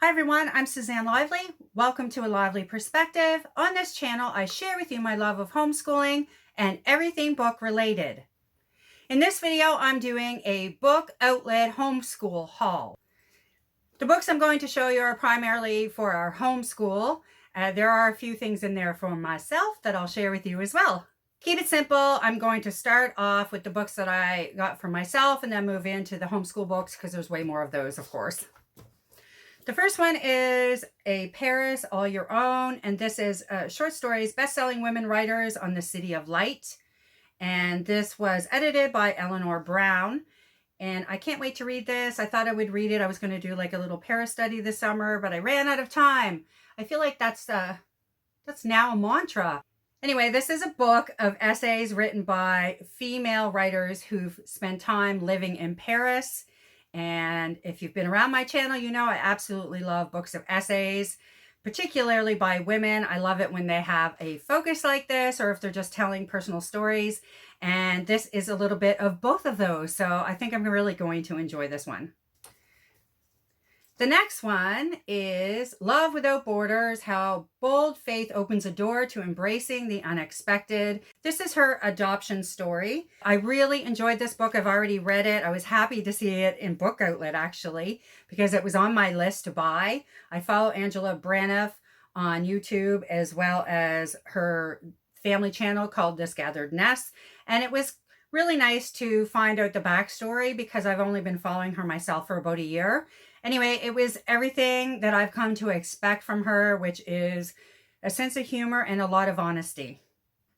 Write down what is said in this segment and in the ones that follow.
Hi everyone, I'm Suzanne Lively. Welcome to A Lively Perspective. On this channel, I share with you my love of homeschooling and everything book related. In this video, I'm doing a book outlet homeschool haul. The books I'm going to show you are primarily for our homeschool. There are a few things in there for myself that I'll share with you as well. Keep it simple. I'm going to start off with the books that I got for myself and then move into the homeschool books because there's way more of those, of course. The first one is A Paris All Your Own, and this is short stories, best-selling women writers on the City of Light. And this was edited by Eleanor Brown. And I can't wait to read this. I thought I would read it. I was going to do like a little Paris study this summer, but I ran out of time. I feel like that's now a mantra. Anyway, this is a book of essays written by female writers who've spent time living in Paris. And if you've been around my channel, you know I absolutely love books of essays, particularly by women. I love it when they have a focus like this or if they're just telling personal stories. And this is a little bit of both of those. So I think I'm really going to enjoy this one. The next one is Love Without Borders, How Bold Faith Opens a Door to Embracing the Unexpected. This is her adoption story. I really enjoyed this book. I've already read it. I was happy to see it in Book Outlet, actually, because it was on my list to buy. I follow Angela Braniff on YouTube as well as her family channel called This Gathered Nest. And it was really nice to find out the backstory because I've only been following her myself for about a year. Anyway, it was everything that I've come to expect from her, which is a sense of humor and a lot of honesty.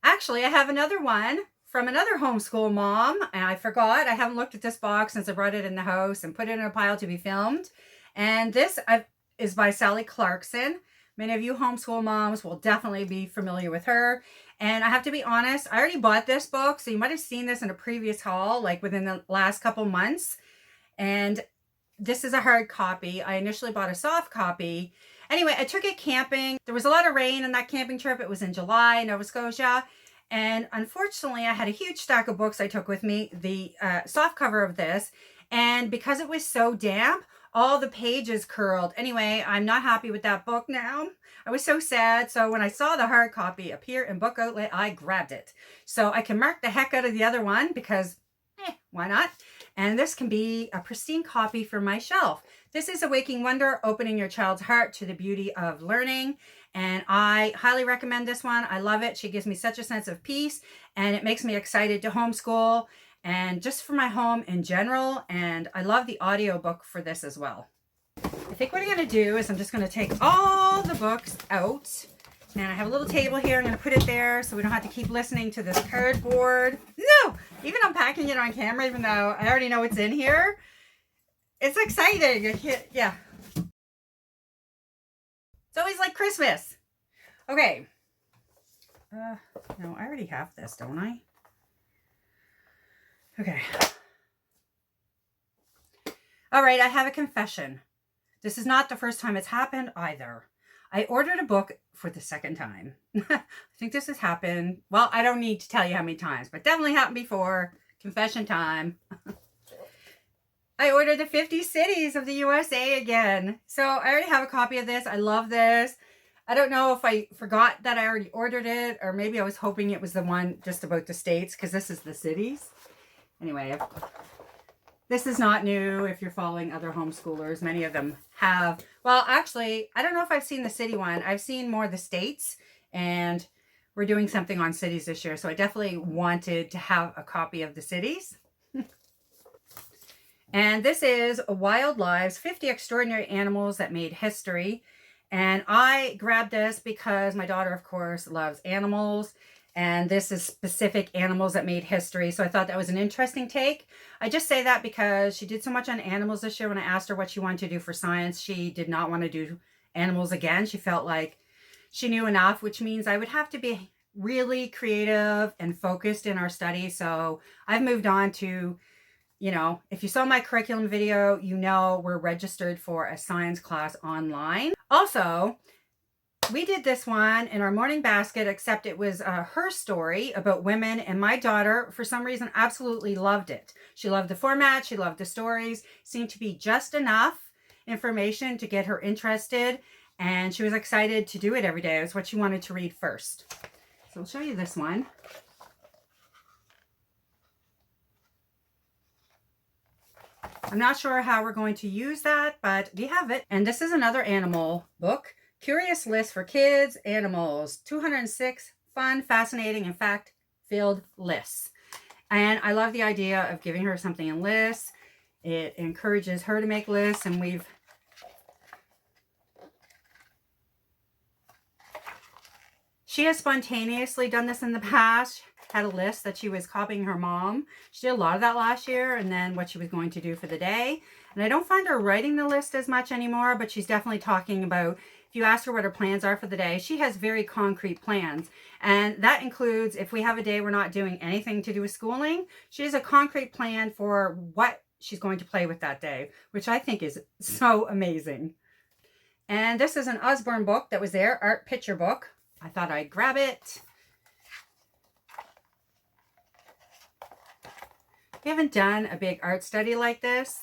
Actually, I have another one from another homeschool mom, and I forgot. I haven't looked at this box since I brought it in the house and put it in a pile to be filmed. And this is by Sally Clarkson. Many of you homeschool moms will definitely be familiar with her. And I have to be honest, I already bought this book, so you might have seen this in a previous haul, like within the last couple months. And this is a hard copy. I initially bought a soft copy. Anyway, I took it camping. There was a lot of rain on that camping trip. It was in July, Nova Scotia. And unfortunately, I had a huge stack of books I took with me, the soft cover of this. And because it was so damp, all the pages curled. Anyway, I'm not happy with that book now. I was so sad. So when I saw the hard copy appear in Book Outlet, I grabbed it. So I can mark the heck out of the other one because, why not? And this can be a pristine copy for my shelf. This is A Waking Wonder, Opening Your Child's Heart to the Beauty of Learning. And I highly recommend this one. I love it. She gives me such a sense of peace and it makes me excited to homeschool and just for my home in general. And I love the audiobook for this as well. I think what I'm going to do is I'm just going to take all the books out. And I have a little table here. I'm going to put it there so we don't have to keep listening to this cardboard. No! Even unpacking it on camera, even though I already know what's in here. It's exciting. Yeah. It's always like Christmas. Okay. No, I already have this, don't I? Okay. All right, I have a confession. This is not the first time it's happened either. I ordered a book for the second time. I think this has happened. Well, I don't need to tell you how many times, but definitely happened before. Confession time. I ordered the 50 Cities of the USA again. So I already have a copy of this. I love this. I don't know if I forgot that I already ordered it, or maybe I was hoping it was the one just about the states, because this is the cities. Anyway, this is not new if you're following other homeschoolers. Many of them have. Well, actually, I don't know if I've seen the city one. I've seen more the states, and we're doing something on cities this year. So I definitely wanted to have a copy of the cities. And this is Wild Lives, 50 Extraordinary Animals That Made History. And I grabbed this because my daughter, of course, loves animals. And this is specific animals that made history. So I thought that was an interesting take. I just say that because she did so much on animals this year. When I asked her what she wanted to do for science, she did not want to do animals again. She felt like she knew enough, which means I would have to be really creative and focused in our study. So I've moved on to, you know, if you saw my curriculum video, you know we're registered for a science class online. Also, we did this one in our morning basket, except it was her story about women, and my daughter, for some reason, absolutely loved it. She loved the format. She loved the stories. Seemed to be just enough information to get her interested, and she was excited to do it every day. It was what she wanted to read first. So I'll show you this one. I'm not sure how we're going to use that, but we have it. And this is another animal book. Curious list for kids, animals, 206 fun, fascinating, and fact-filled lists. And I love the idea of giving her something in lists. It encourages her to make lists, and she has spontaneously done this in the past. Had a list that she was copying her mom. She did a lot of that last year, and then what she was going to do for the day. And I don't find her writing the list as much anymore, but she's definitely talking about, if you ask her what her plans are for the day, she has very concrete plans. And that includes, if we have a day we're not doing anything to do with schooling, she has a concrete plan for what she's going to play with that day, which I think is so amazing. And this is an Osborne book that was there, art picture book. I thought I'd grab it. We haven't done a big art study like this.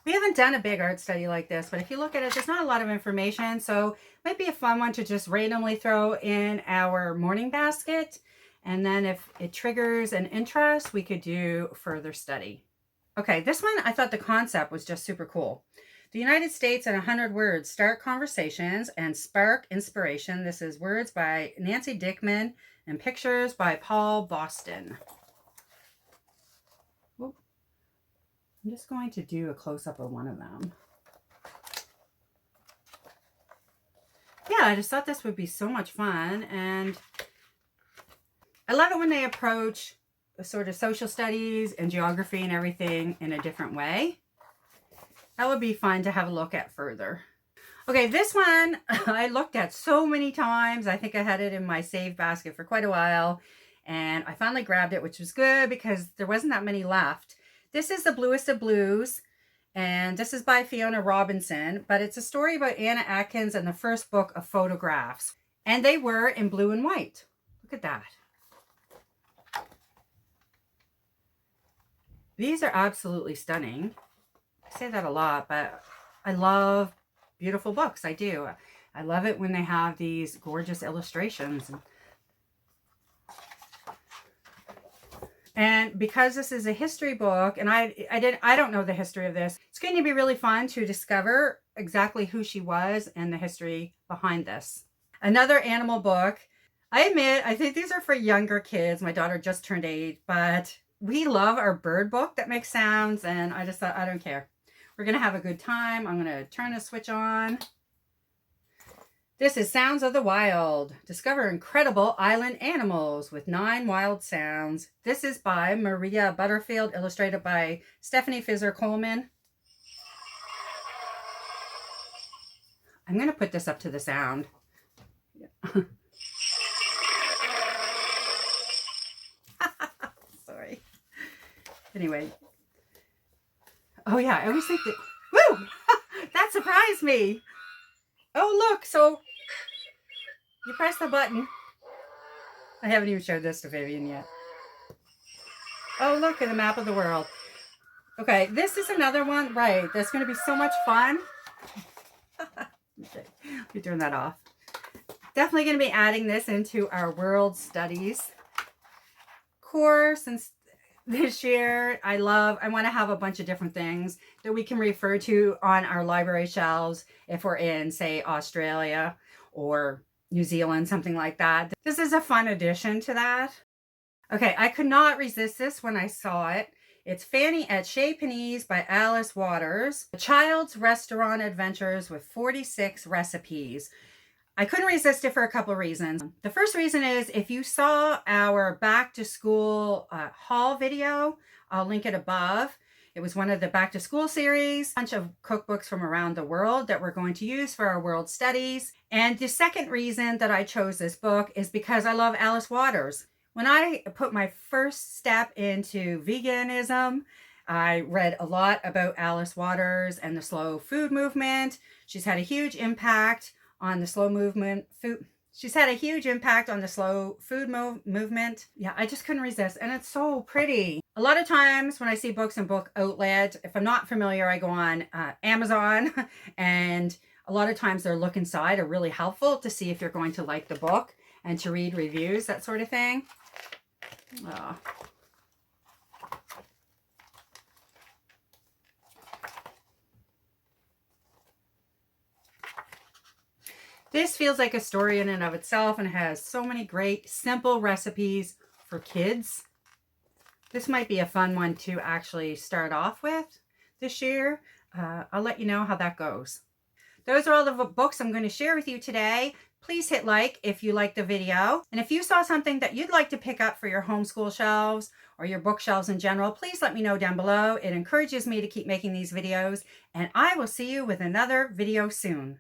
We haven't done a big art study like this, but if you look at it, there's not a lot of information, so it might be a fun one to just randomly throw in our morning basket. And then if it triggers an interest, we could do further study. Okay, this one, I thought the concept was just super cool. The United States in 100 Words, Start Conversations and Spark Inspiration. This is words by Nancy Dickman and pictures by Paul Boston. Whoop. I'm just going to do a close-up of one of them. Yeah, I just thought this would be so much fun, and I love it when they approach the sort of social studies and geography and everything in a different way. That would be fun to have a look at further. Okay, this one I looked at so many times. I think I had it in my save basket for quite a while, and I finally grabbed it, which was good because there wasn't that many left. This is The Bluest of Blues, and this is by Fiona Robinson, but it's a story about Anna Atkins and the first book of photographs, and they were in blue and white. Look at that. These are absolutely stunning. I say that a lot, but I love beautiful books. I do. I love it when they have these gorgeous illustrations. And because this is a history book, and I don't know the history of this, it's going to be really fun to discover exactly who she was and the history behind this. Another animal book. I admit, I think these are for younger kids. My daughter just turned 8, but we love our bird book that makes sounds, and I just thought, I don't care. We're going to have a good time. I'm going to turn the switch on. This is Sounds of the Wild. Discover incredible island animals with 9 wild sounds. This is by Maria Butterfield, illustrated by Stephanie Fisher-Coleman. I'm going to put this up to the sound. Sorry. Anyway. Oh yeah, I always think that, woo! That surprised me. Oh look, so you press the button. I haven't even showed this to Vivian yet. Oh look at the map of the world. Okay, this is another one, right, that's going to be so much fun. Okay, let me turn that off. Definitely going to be adding this into our world studies course and this year. I want to have a bunch of different things that we can refer to on our library shelves if we're in, say, Australia or New Zealand, something like that. This is a fun addition to that. Okay, I could not resist this when I saw it. It's Fanny at Chez Panisse by Alice Waters. A Child's Restaurant Adventures with 46 Recipes. I couldn't resist it for a couple of reasons. The first reason is if you saw our back to school haul video, I'll link it above. It was one of the back to school series, a bunch of cookbooks from around the world that we're going to use for our world studies. And the second reason that I chose this book is because I love Alice Waters. When I put my first step into veganism, I read a lot about Alice Waters and the slow food movement. She's had a huge impact on the slow movement food. She's had a huge impact on the slow food movement. Yeah, I just couldn't resist. And it's so pretty. A lot of times when I see books in book outlet, if I'm not familiar, I go on Amazon and a lot of times their look inside are really helpful to see if you're going to like the book and to read reviews, that sort of thing. Oh. This feels like a story in and of itself and has so many great, simple recipes for kids. This might be a fun one to actually start off with this year. I'll let you know how that goes. Those are all the books I'm going to share with you today. Please hit like if you liked the video. And if you saw something that you'd like to pick up for your homeschool shelves or your bookshelves in general, please let me know down below. It encourages me to keep making these videos, and I will see you with another video soon.